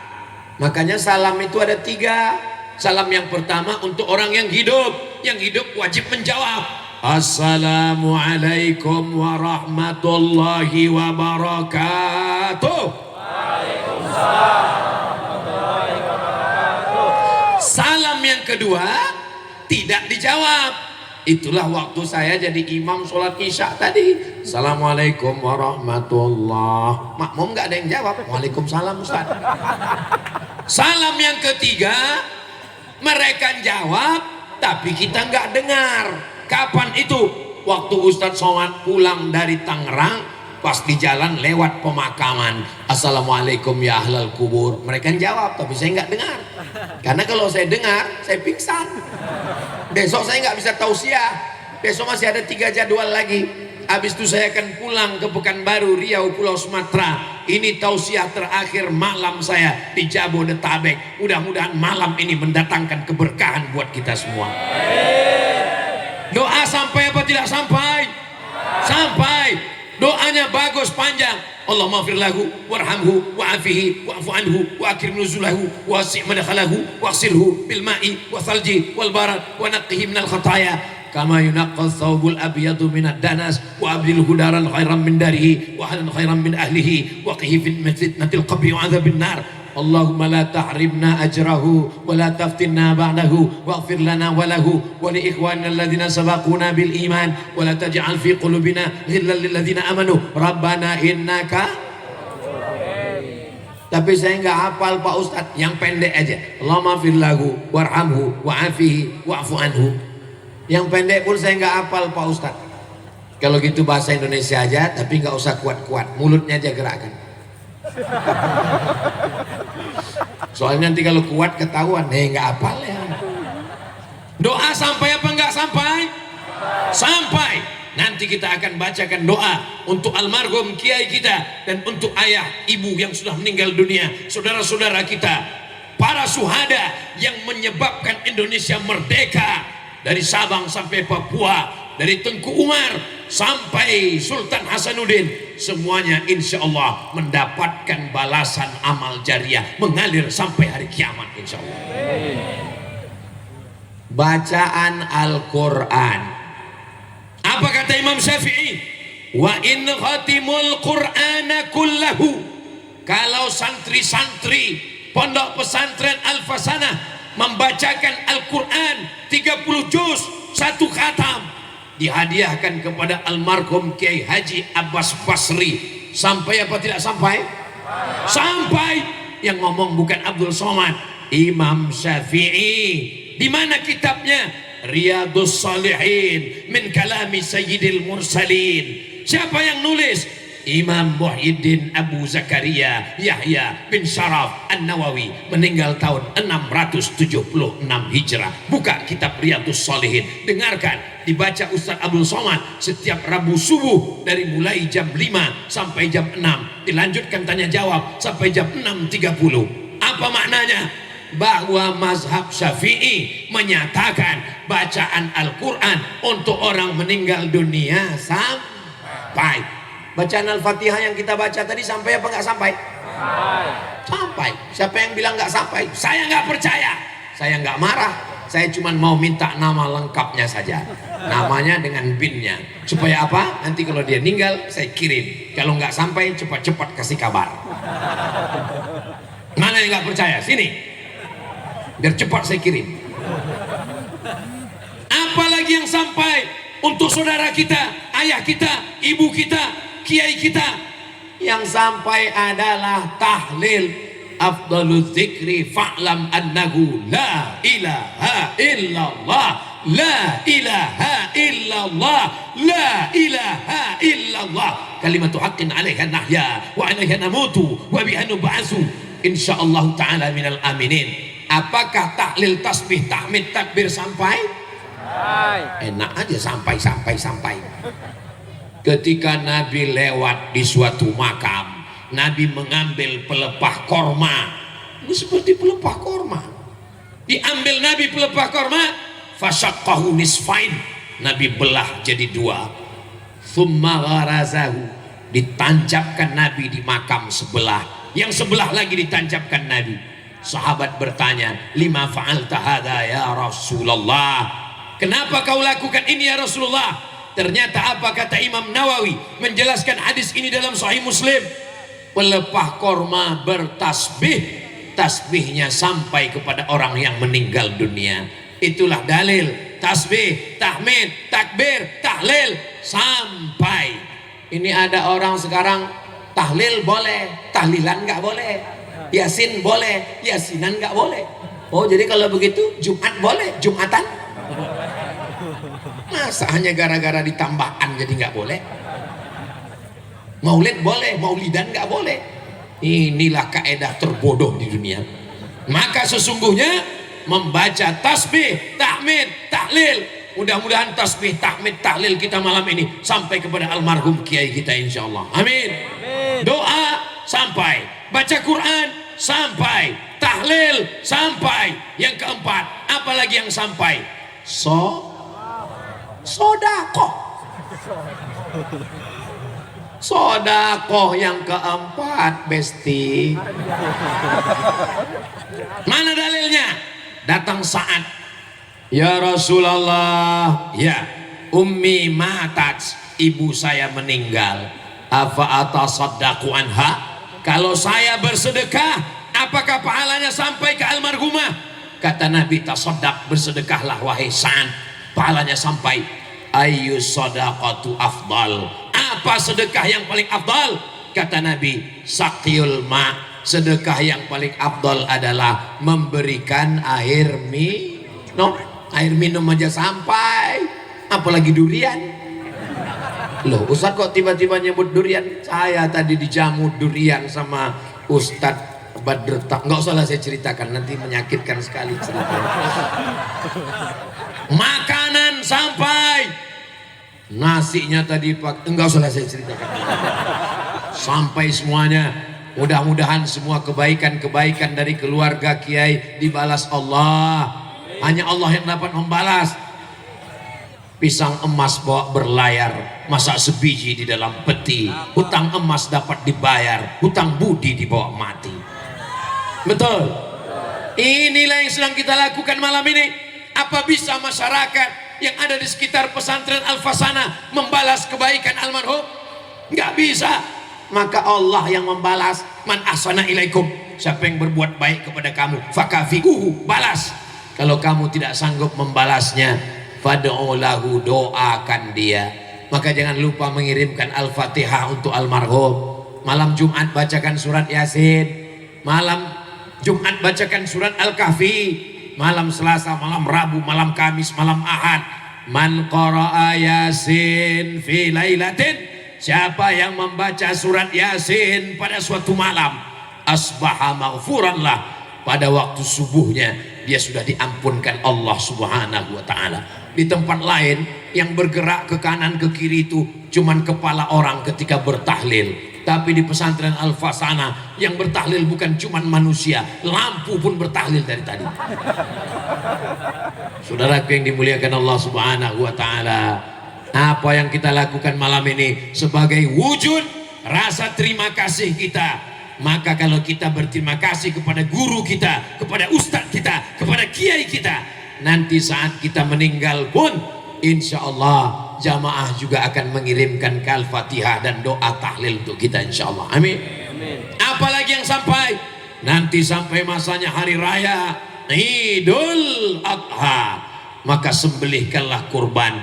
Makanya salam itu ada 3. Salam yang pertama untuk orang yang hidup. Yang hidup wajib menjawab, assalamualaikum warahmatullahi wabarakatuh. Waalaikumsalam warahmatullahi wabarakatuh. Salam yang kedua tidak dijawab, Itulah waktu saya jadi imam sholat isya tadi. Assalamualaikum warahmatullah. Makmum nggak ada yang jawab. Waalaikumsalam Ustaz. Salam yang ketiga, mereka jawab, tapi kita nggak dengar. Kapan itu? Waktu Ustadz Somad pulang dari Tangerang, pas di jalan lewat pemakaman. Assalamualaikum ya ahlal kubur. Mereka jawab, tapi saya nggak dengar. Karena kalau saya dengar, saya pingsan. Besok saya nggak bisa tausiah. Besok masih ada 3 jadwal lagi. Habis itu saya akan pulang ke Pekanbaru, Riau, Pulau Sumatera. Ini tausiah terakhir malam saya di Jabodetabek. Mudah-mudahan malam ini mendatangkan keberkahan buat kita semua. Doa sampai apa tidak sampai? Sampai. Doanya bagus panjang. Allahumma fir lahu warhamhu wa'afihi wa'fu anhu wa akrim nuzulahu wa wasi' madkhalahu waghsilhu bil ma'i wa thalji wal barad wa naqqihi minal khataaya kama yunaqqa thawbul abyadu minad danas wa abdilhu daran khairan min darihi wa ahlan khairan min ahlihi wa qihi fitnatil qabri wa adzabin nar. Allahumma la tahrimna ajrahu wa la taftinna ba'dahu waghfir lana wa lahu wa li ikhwanina alladhina sabaquna bil iman wa la taj'al fi qulubina ghillan lil ladzina amanu rabbana innaka. Tapi saya nggak hafal Pak Ustadz, yang pendek aja. Allahumma fir lahu warhamhu wa'afihi wa'fu anhu. Yang pendek pun saya nggak hafal Pak Ustadz. Kalau gitu bahasa Indonesia aja, tapi nggak usah kuat-kuat, mulutnya aja gerakkan. Soalnya nanti kalau kuat ketahuan, nggak hafal ya. Doa sampai apa nggak sampai? Sampai. Nanti kita akan bacakan doa untuk almarhum kiai kita dan untuk ayah ibu yang sudah meninggal dunia, saudara-saudara kita, para syuhada yang menyebabkan Indonesia merdeka dari Sabang sampai Papua, dari Tengku Umar sampai Sultan Hasanuddin, semuanya insya Allah mendapatkan balasan amal jariah mengalir sampai hari kiamat insya Allah. Bacaan Al-Quran, apa kata Imam Syafi'i? Wa in khatimul Qur'ana kullahu. Kalau santri-santri pondok pesantren Al-Fasanah membacakan Al-Quran 30 juz, 1 khatam, dihadiahkan kepada almarhum Kiai Haji Abbas Basri. Sampai apa tidak sampai? Sampai. Yang ngomong bukan Abdul Somad, Imam Syafi'i. Di mana kitabnya? Riyadhus Shalihin min kalami Sayyidil Mursalin. Siapa yang nulis? Imam Muhyiddin Abu Zakaria Yahya bin Sharaf An-Nawawi, meninggal tahun 676 Hijrah. Buka kitab Riyadhus Shalihin, dengarkan, dibaca Ustaz Abdul Somad setiap Rabu subuh dari mulai jam 5 sampai jam 6, dilanjutkan tanya jawab sampai jam 6.30. Apa maknanya? Bahwa mazhab Syafi'i menyatakan bacaan Al-Quran untuk orang meninggal dunia sampai. Bacaan Al-Fatihah yang kita baca tadi sampai apa nggak sampai? Sampai. Siapa yang bilang nggak sampai? Saya nggak percaya. Saya nggak marah. Saya cuma mau minta nama lengkapnya saja. Namanya dengan BIN-nya. Supaya apa? Nanti kalau dia meninggal saya kirim. Kalau nggak sampai cepat-cepat kasih kabar. Mana yang nggak percaya? Sini. Biar cepat saya kirim. Apalagi yang sampai untuk saudara kita, ayah kita, ibu kita, kiai kita. Yang sampai adalah tahlil. Afdalul zikri fa'lam annahu la ilaha illallah, la ilaha illallah, la ilaha illallah. Kalimatu haqqin 'alaiha nahya wa 'alaiha namutu wa biha nub'atsu insyaallah ta'ala minal aminin. Apakah tahlil, tasbih, tahmid, takbir sampai? Enak aja sampai. Ketika Nabi lewat di suatu makam, Nabi mengambil pelepah korma. Ini seperti pelepah korma. Diambil Nabi pelepah korma, fasyaqqahu nisfain. Nabi belah jadi 2. Tsumma gharazahu, ditancapkan Nabi di makam sebelah. Yang sebelah lagi ditancapkan Nabi. Sahabat bertanya, lima fa'alta hadza ya Rasulullah? Kenapa kau lakukan ini ya Rasulullah? Ternyata apa kata Imam Nawawi menjelaskan hadis ini dalam Sahih Muslim? Pelepah korma bertasbih, tasbihnya sampai kepada orang yang meninggal dunia. Itulah dalil tasbih, tahmid, takbir, tahlil sampai. Ini ada orang sekarang tahlil boleh, tahlilan nggak boleh, yasin boleh, yasinan nggak boleh. Oh jadi kalau begitu Jumat boleh, Jumatan? Masa hanya gara-gara ditambahkan jadi nggak boleh? Maulid boleh, maulidan nggak boleh. Inilah kaedah terbodoh di dunia. Maka sesungguhnya membaca tasbih, tahmid, tahlil, mudah-mudahan tasbih, tahmid, tahlil kita malam ini sampai kepada almarhum kiai kita insyaallah. Amin. Doa sampai, baca Quran sampai, tahlil sampai. Yang keempat, apalagi yang sampai? Sodakoh. Sodakoh yang keempat, besti. Mana dalilnya? Datang saat, ya Rasulullah, ya ummi matat, ibu saya meninggal, afa atasaddaqu anha, kalau saya bersedekah apakah pahalanya sampai ke almarhumah? Kata Nabi, tasaddaq, bersedekahlah wahai Sa'ad, pahalanya sampai. Ayyu sadaqatu afdal, apa sedekah yang paling afdal? Kata Nabi, saqiyul ma, sedekah yang paling afdal adalah memberikan air minum. Air minum aja sampai, apalagi durian. Loh Ustadz kok tiba-tiba nyebut durian? Saya tadi dijamu durian sama Ustadz Badreta. Nggak usah lah saya ceritakan, nanti menyakitkan sekali ceritanya. Makanan sampai, nasinya tadi pak, enggak usah lah saya ceritakan. Sampai semuanya. Mudah-mudahan semua kebaikan-kebaikan dari keluarga kiai dibalas Allah. Hanya Allah yang dapat membalas. Pisang emas bawa berlayar, masak sebiji di dalam peti. Hutang emas dapat dibayar, hutang budi dibawa mati. Betul. Inilah yang sedang kita lakukan malam ini. Apa bisa masyarakat yang ada di sekitar pesantren Al-Fasana membalas kebaikan almarhum? Nggak bisa. Maka Allah yang membalas. Man ahsana ilaikum, siapa yang berbuat baik kepada kamu, fakafi'uhu, balas. Kalau kamu tidak sanggup membalasnya, fad'u lahu, doakan dia. Maka jangan lupa mengirimkan Al-Fatihah untuk almarhum. Malam Jumat bacakan surat Yasin, malam Jumat bacakan surat Al-Kahfi, malam Selasa, malam Rabu, malam Kamis, malam Ahad. Man qara'a Yasin fi lailatin, siapa yang membaca surat Yasin pada suatu malam, asbaha maghfuran lah, pada waktu subuhnya dia sudah diampunkan Allah Subhanahu wa ta'ala. Di tempat lain yang bergerak ke kanan ke kiri itu cuman kepala orang ketika bertahlil, tapi di pesantren Al-Fasana yang bertahlil bukan cuman manusia, lampu pun bertahlil dari tadi. Saudaraku yang dimuliakan Allah Subhanahu wa ta'ala, apa yang kita lakukan malam ini sebagai wujud rasa terima kasih kita. Maka kalau kita berterima kasih kepada guru kita, kepada ustadz kita, kepada kiai kita, nanti saat kita meninggal pun insya Allah jamaah juga akan mengirimkan Al-Fatihah dan doa tahlil untuk kita insya Allah. Amin. Apalagi yang sampai nanti, sampai masanya hari raya Idul Adha, maka sembelihkanlah kurban.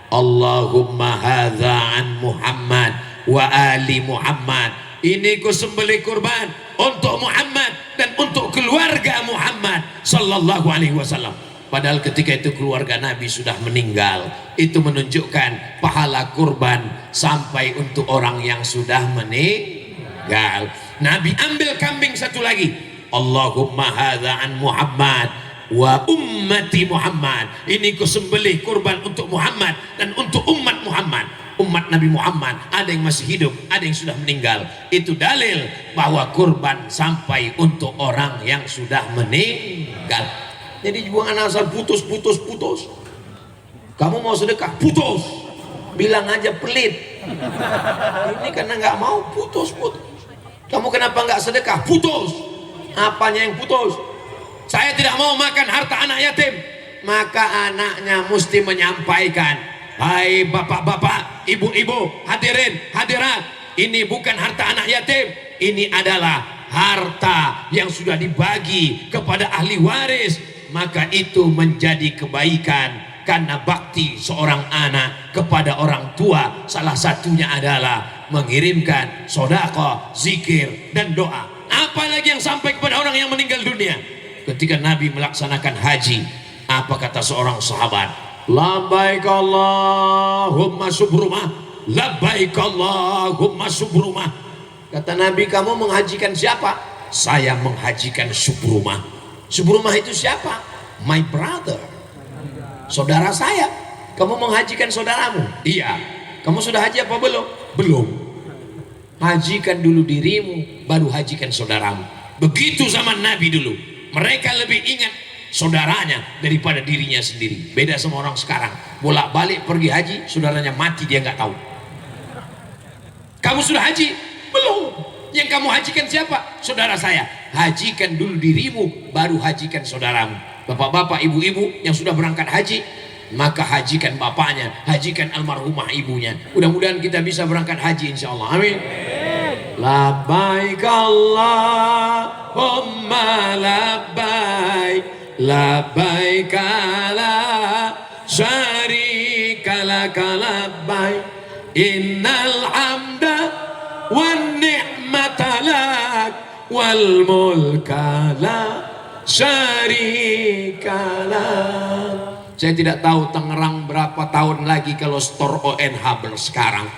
Allahumma hadza an Muhammad wa ali Muhammad, ini ku sembelih kurban untuk Muhammad dan untuk keluarga Muhammad sallallahu alaihi wasallam. Padahal ketika itu keluarga Nabi sudah meninggal. Itu menunjukkan pahala kurban sampai untuk orang yang sudah meninggal. Nabi ambil kambing satu lagi, Allahumma hadza an Muhammad wa ummati Muhammad, ini ku sembelih kurban untuk Muhammad dan untuk umat Muhammad. Umat Nabi Muhammad ada yang masih hidup, ada yang sudah meninggal. Itu dalil bahwa kurban sampai untuk orang yang sudah meninggal. Jadi buang asal putus. Kamu mau sedekah, putus. Bilang aja pelit. Ini karena nggak mau, putus. Kamu kenapa nggak sedekah, putus. Apanya yang putus? Saya tidak mau makan harta anak yatim. Maka anaknya mesti menyampaikan, hai bapak-bapak, ibu-ibu, hadirin, hadirat, ini bukan harta anak yatim, ini adalah harta yang sudah dibagi kepada ahli waris. Maka itu menjadi kebaikan karena bakti seorang anak kepada orang tua salah satunya adalah mengirimkan sedekah, zikir dan doa. Apalagi yang sampai kepada orang yang meninggal dunia. Ketika Nabi melaksanakan haji, apa kata seorang sahabat? Labbaik Allahumma subrumah, labbaik Allahumma subrumah. Kata Nabi, kamu menghajikan siapa? Saya menghajikan Subrumah. Subrumah itu siapa? My brother, saudara saya. Kamu menghajikan saudaramu? Iya. Kamu sudah haji apa belum? Belum. Hajikan dulu dirimu, baru hajikan saudaramu. Begitu zaman Nabi dulu. Mereka lebih ingat saudaranya daripada dirinya sendiri. Beda sama orang sekarang, bolak-balik pergi haji, saudaranya mati dia nggak tahu. Kamu sudah haji? Belum. Yang kamu hajikan siapa? Saudara saya. Hajikan dulu dirimu, baru hajikan saudaramu. Bapak-bapak, ibu-ibu yang sudah berangkat haji, maka hajikan bapaknya, hajikan almarhumah ibunya. Mudah-mudahan kita bisa berangkat haji insyaallah. Amin. Labbaik Allahumma labbaik, labbaik la syarika laka labbaik, innal hamda wan ni'mata lak wal mulka la syarika lak. Saya tidak tahu Tangerang berapa tahun lagi kalau store ONH sekarang,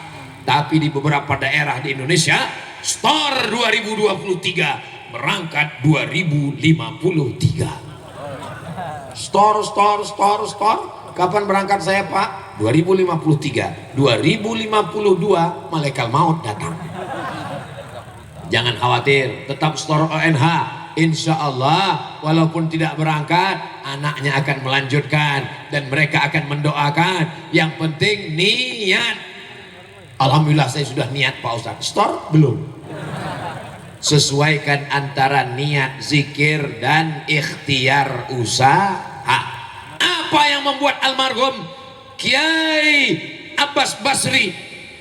tapi di beberapa daerah di Indonesia store 2023 berangkat 2053. Store. Kapan berangkat saya Pak? 2053. 2052 malaikat maut datang. Jangan khawatir, tetap store ONH. Insya Allah walaupun tidak berangkat, anaknya akan melanjutkan dan mereka akan mendoakan. Yang penting niat. Alhamdulillah saya sudah niat Pak Ustadz. Store belum. Sesuaikan antara niat zikir dan ikhtiar usaha. Apa yang membuat almarhum Kiai Abbas Basri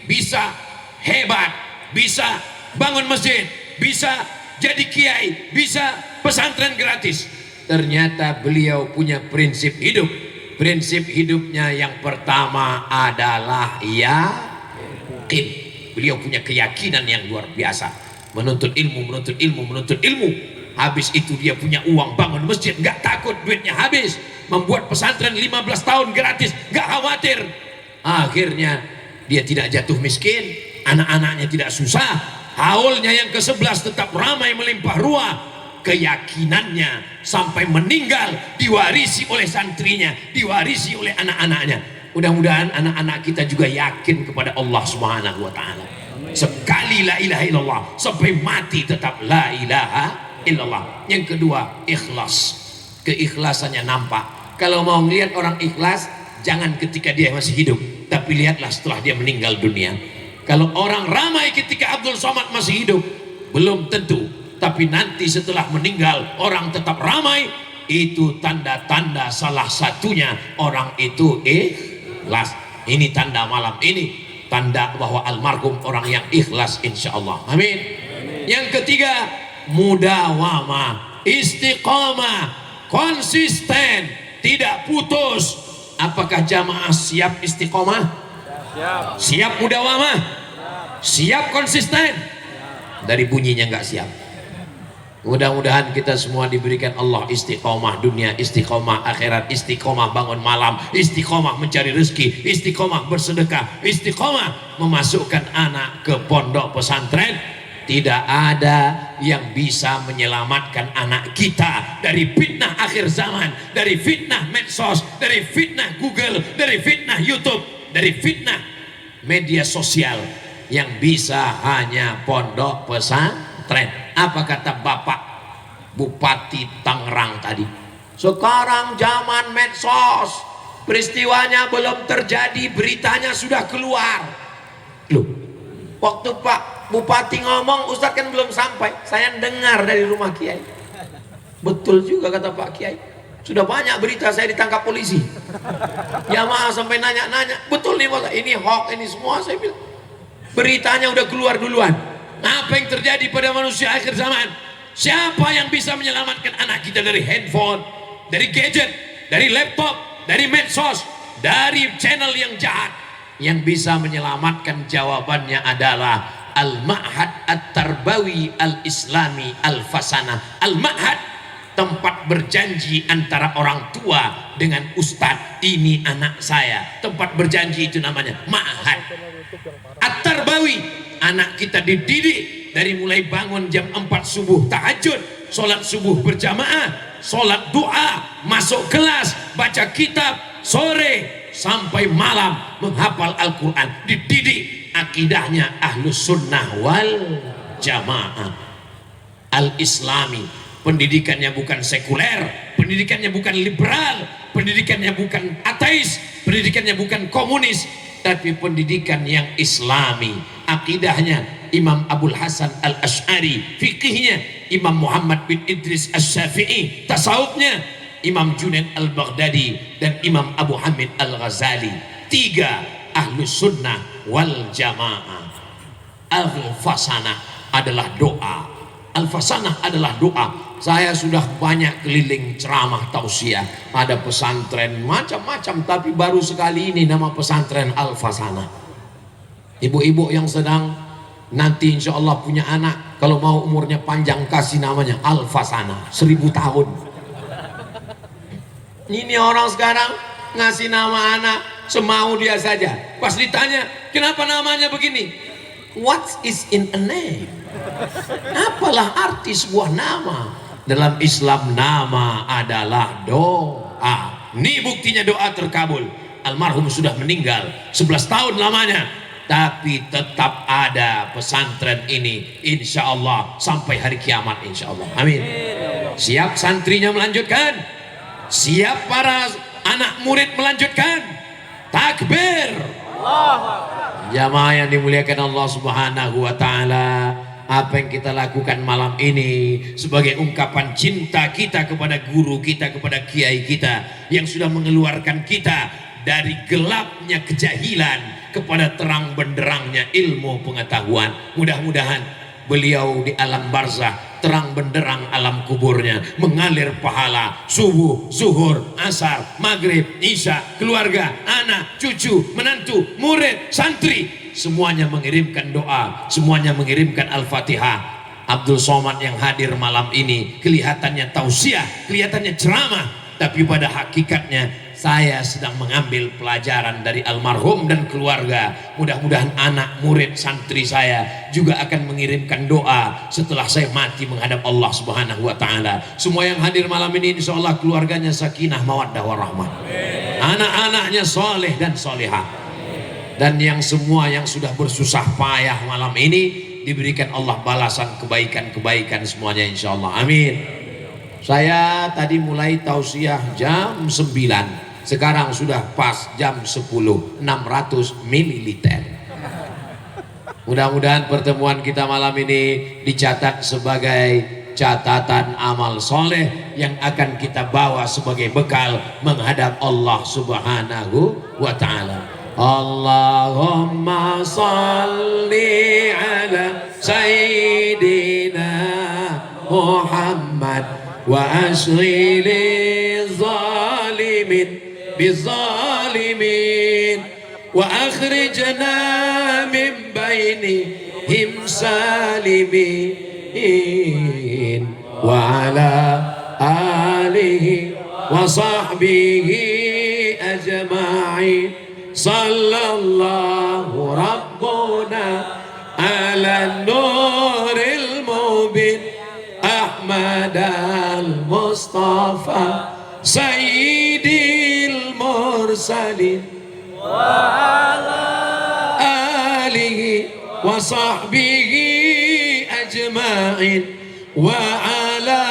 bisa hebat, bisa bangun masjid, bisa jadi kiai, bisa pesantren gratis? Ternyata beliau punya prinsip hidup. Prinsip hidupnya yang pertama adalah yakin. Beliau punya keyakinan yang luar biasa. Menuntut ilmu. Habis itu dia punya uang bangun masjid, nggak takut duitnya habis. Membuat pesantren 15 tahun gratis, nggak khawatir. Akhirnya dia tidak jatuh miskin, anak-anaknya tidak susah. Haulnya yang ke-11 tetap ramai melimpah ruah. Keyakinannya sampai meninggal diwarisi oleh santrinya, diwarisi oleh anak-anaknya. Mudah-mudahan anak-anak kita juga yakin kepada Allah Subhanahu wa taala. Sekali la ilaha illallah, sampai mati tetap la ilaha illallah. Yang kedua, ikhlas. Keikhlasannya nampak. Kalau mau melihat orang ikhlas, jangan ketika dia masih hidup, tapi lihatlah setelah dia meninggal dunia. Kalau orang ramai ketika Abdul Somad masih hidup, belum tentu. Tapi nanti setelah meninggal, orang tetap ramai. Itu tanda-tanda salah satunya orang itu ikhlas. Ini tanda malam ini, tanda bahwa almarhum orang yang ikhlas insya Allah. Amin. Yang ketiga, mudawamah, istiqamah, konsisten, tidak putus. Apakah jamaah siap istiqamah? Siap mudawamah? Siap konsisten? Dari bunyinya nggak siap. Mudah-mudahan kita semua diberikan Allah istiqomah dunia, istiqomah akhirat, istiqomah bangun malam, istiqomah mencari rezeki, istiqomah bersedekah, istiqomah memasukkan anak ke pondok pesantren. Tidak ada yang bisa menyelamatkan anak kita dari fitnah akhir zaman, dari fitnah medsos, dari fitnah Google, dari fitnah YouTube, dari fitnah media sosial. Yang bisa hanya pondok pesantren. Apa kata Bapak Bupati Tangerang tadi? Sekarang zaman medsos, peristiwanya belum terjadi, beritanya sudah keluar. Loh, waktu Pak Bupati ngomong, Ustadz kan belum sampai. Saya dengar dari rumah Kiai. Betul juga kata Pak Kiai. Sudah banyak berita saya ditangkap polisi. Jamaah sampai nanya-nanya, betul nih Pak, ini hoax, ini semua. Saya bilang beritanya udah keluar duluan. Apa yang terjadi pada manusia akhir zaman? Siapa yang bisa menyelamatkan anak kita dari handphone, dari gadget, dari laptop, dari medsos? dari channel yang jahat. Yang bisa menyelamatkan jawabannya adalah Al-Ma'had At-Tarbawi Al-Islami Al-Fasanah. Al-Ma'had, tempat berjanji antara orang tua dengan ustadz. Ini anak saya. Tempat berjanji itu namanya Ma'had. At-Tarbawi, anak kita dididik dari mulai bangun jam 4 subuh tahajud, sholat subuh berjamaah, sholat doa, masuk kelas, baca kitab, sore sampai malam menghafal Al-Quran, dididik akidahnya Ahlus Sunnah wal Jamaah Al-Islami. Pendidikannya bukan sekuler, pendidikannya bukan liberal, pendidikannya bukan ateis, pendidikannya bukan komunis, tapi pendidikan yang Islami. Akidahnya Imam Abul Hasan Al-Ash'ari, fikihnya Imam Muhammad bin Idris Asy-Syafi'i, tasawufnya Imam Junaid Al-Baghdadi dan Imam Abu Hamid Al-Ghazali. 3 Ahlus Sunnah wal Jamaah. Al-Fasanah adalah doa. Al-Fasanah adalah doa. Saya sudah banyak keliling ceramah tausiah, ada pesantren macam-macam, tapi baru sekali ini nama pesantren Al-Fasanah. Ibu-ibu yang sedang nanti insya Allah punya anak, kalau mau umurnya panjang kasih namanya Al-Fasanah, 1000 tahun. Ini orang sekarang ngasih nama anak semau dia saja. Pas ditanya kenapa namanya begini, what is in a name? Apalah arti sebuah nama? Dalam Islam nama adalah doa. Ini buktinya doa terkabul. Almarhum sudah meninggal 11 tahun lamanya, tapi tetap ada pesantren ini insya Allah sampai hari kiamat insya Allah. Amin. Siap santrinya melanjutkan? Siap para anak murid melanjutkan? Takbir. Jamaah yang dimuliakan Allah Subhanahu wa Ta'ala, apa yang kita lakukan malam ini sebagai ungkapan cinta kita kepada guru kita, kepada kiai kita yang sudah mengeluarkan kita dari gelapnya kejahilan kepada terang benderangnya ilmu pengetahuan. Mudah-mudahan beliau di alam barzah, terang benderang alam kuburnya, mengalir pahala subuh, zuhur, asar, maghrib, isya, keluarga, anak, cucu, menantu, murid, santri, semuanya mengirimkan doa, semuanya mengirimkan Al-Fatihah. Abdul Somad yang hadir malam ini kelihatannya tausiah, kelihatannya ceramah, tapi pada hakikatnya saya sedang mengambil pelajaran dari almarhum dan keluarga. Mudah-mudahan anak murid santri saya juga akan mengirimkan doa setelah saya mati menghadap Allah Subhanahu wa Ta'ala. Semua yang hadir malam ini insya Allah keluarganya sakinah mawaddah warahmah, anak-anaknya soleh dan solehah, dan yang semua yang sudah bersusah payah malam ini diberikan Allah balasan kebaikan-kebaikan semuanya insya Allah. Amin. Saya tadi mulai tausiah jam 9, sekarang sudah pas jam 10, 600 ml. Mudah-mudahan pertemuan kita malam ini dicatat sebagai catatan amal soleh yang akan kita bawa sebagai bekal menghadap Allah Subhanahu wa Ta'ala. Allahumma salli ala Sayyidina Muhammad wa ashghili zalimin bizalimin wa akhrijna min bainihim salimin wa ala alihi wa sahbihi ajma'in. Sallallahu rabbuna ala nuril mubin Ahmad al-Mustafa Sayyidil Mursalin wa ala alihi wa sahbihi ajma'in wa ala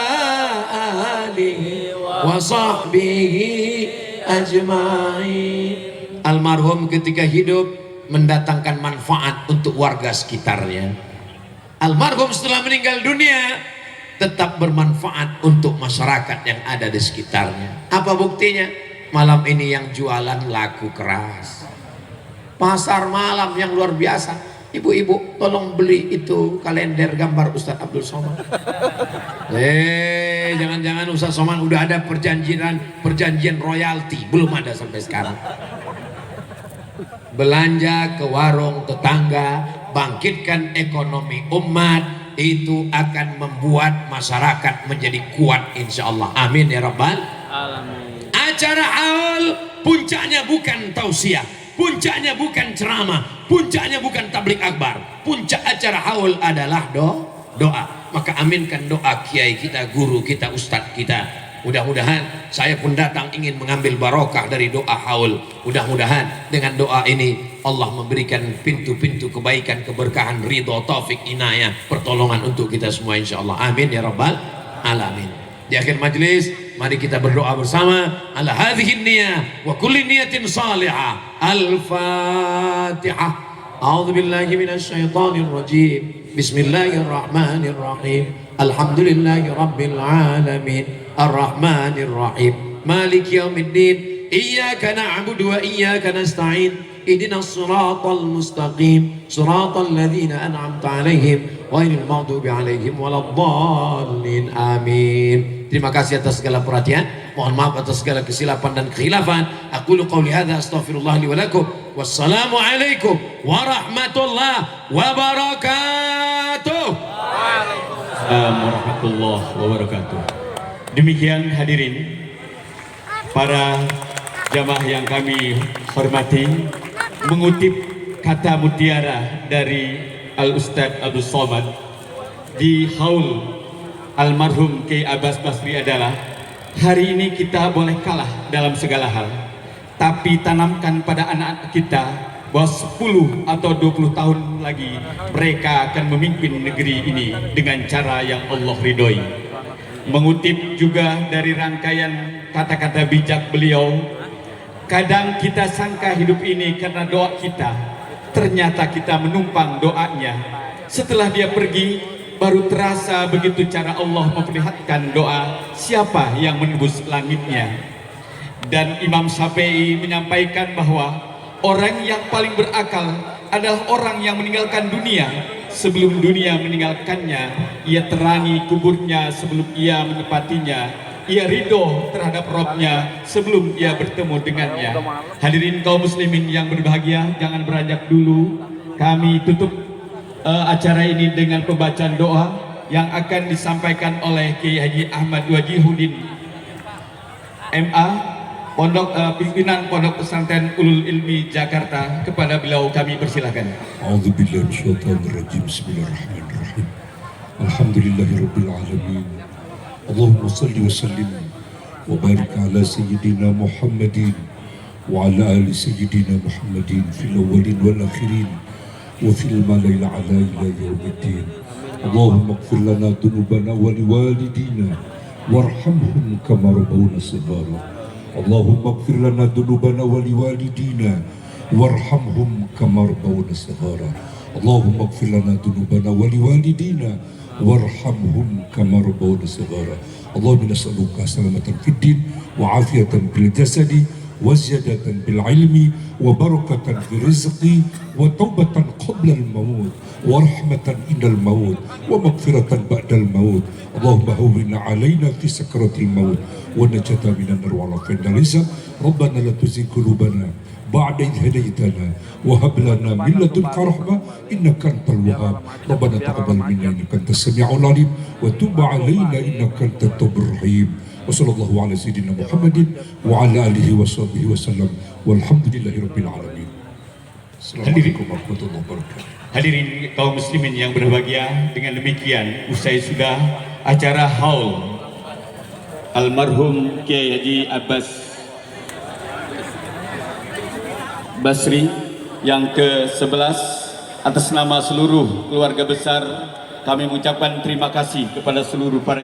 alihi wa sahbihi ajma'in. Almarhum ketika hidup mendatangkan manfaat untuk warga sekitarnya. Almarhum setelah meninggal dunia tetap bermanfaat untuk masyarakat yang ada di sekitarnya. Apa buktinya? Malam ini yang jualan laku keras, pasar malam yang luar biasa. Ibu-ibu tolong beli itu kalender gambar Ustadz Abdul Somad. Jangan-jangan Ustadz Somad udah ada perjanjian royalti, belum ada sampai sekarang. Belanja ke warung tetangga, bangkitkan ekonomi umat, itu akan membuat masyarakat menjadi kuat insya Allah. Amin ya rabbal alamin. Acara haul puncaknya bukan tausiah, puncaknya bukan ceramah, puncaknya bukan tablik akbar. Puncak acara haul adalah doa. Maka aminkan doa kiai kita, guru kita, ustadz kita. Mudah-mudahan saya pun datang ingin mengambil barokah dari doa haul. Mudah-mudahan dengan doa ini Allah memberikan pintu-pintu kebaikan, keberkahan, ridho, taufik, inayah, pertolongan untuk kita semua insyaallah. Amin ya rabbal alamin. Di akhir majlis mari kita berdoa bersama ala hadhihi niyah wa kulli niyatin salihah. Al-Fatihah. A'udzu billahi minasy syaithanir rajim. Bismillahirrahmanirrahim. Alhamdulillahi rabbil alamin. Ar-Rahmanir Rahim. Maliki yaumiddin. Iyyaka na'budu wa iyyaka nasta'in. Ihdinas siratal mustaqim. Siratal ladzina an'amta 'alaihim ghairil maghdubi 'alaihim waladdallin. Amin. Terima kasih atas segala perhatian. Mohon maaf atas segala kesilapan dan kekhilafan. Aqulu qouli hadza astaghfirullah li wa lakum. Wassalamu alaikum warahmatullahi wabarakatuh. Assalamualaikum warahmatullahi wabarakatuh. Demikian hadirin para jamaah yang kami hormati, mengutip kata mutiara dari Al-Ustadz Abdul Somad di haul almarhum Kiai Abbas Basri adalah, hari ini kita boleh kalah dalam segala hal, tapi tanamkan pada anak-anak kita bahwa 10 atau 20 tahun lagi mereka akan memimpin negeri ini dengan cara yang Allah ridhoi. Mengutip juga dari rangkaian kata-kata bijak beliau, kadang kita sangka hidup ini karena doa kita, ternyata kita menumpang doanya. Setelah dia pergi, baru terasa begitu cara Allah memperlihatkan doa siapa yang menembus langitnya. Dan Imam Syafi'i menyampaikan bahwa orang yang paling berakal adalah orang yang meninggalkan dunia sebelum dunia meninggalkannya. Ia terangi kuburnya sebelum ia menepatinya. Ia ridho terhadap Robnya sebelum ia bertemu dengannya. Hadirin kaum muslimin yang berbahagia, jangan beranjak dulu. Kami tutup acara ini dengan pembacaan doa yang akan disampaikan oleh Kiai Haji Ahmad Wajihuddin MA, pimpinan Pondok Pesantren Ulul Ilmi Jakarta. Kepada beliau kami persilakan. A'udzubillahi minasyaitonirrajim. Bismillahirrahmanirrahim. Alhamdulillahirabbil alamin. Allahumma shalli wa sallim wa barik ala sayyidina Muhammadin wa ala ali sayyidina Muhammadin fil awwalin wal akhirin wa fil mala'il a'la ila yaumiddin. Allahumma ighfir lana dhunubana wa liwalidina warhamhum kama rabbawna shighara. Allahumma ighfir lana dhunubana wa liwalidina warhamhum kama rabbawna shighara. Allahumma ighfir lana dhunubana wa liwalidina warhamhum kama rabbawna shighara. Allahumma nas'aluka salamatan fid din wa afiyatan fil jasadi wa ziyadatan bil ilmi wa barakatan fil rizqi wa taubatan qabla al maut wa rahmatan indal maut wa maghfiratan ba'dal maut. Allahumma hawwin 'alaina fi sakratil maut wa najata minan nar wa lafina rizq. Rabbana la tuzigh qulubana ba'da idh hadaytana wa hab lana min ladunka rahmah innaka antal wahhab. Rabbana taqabbal minna innaka antas sami'ul 'alim wa tub 'alaina innaka antat tawwabur rahim. Wa sallallahu ala sayyidina Muhammadin wa ala alihi wa sahbihi wa sallam walhamdulillahi rabbil alamin. Assalamualaikum warahmatullahi wabarakatuh. Hadirin kaum muslimin yang berbahagia, dengan demikian usai sudah acara haul almarhum Kiai Haji Abbas Basri yang ke-11, atas nama seluruh keluarga besar kami mengucapkan terima kasih kepada seluruh para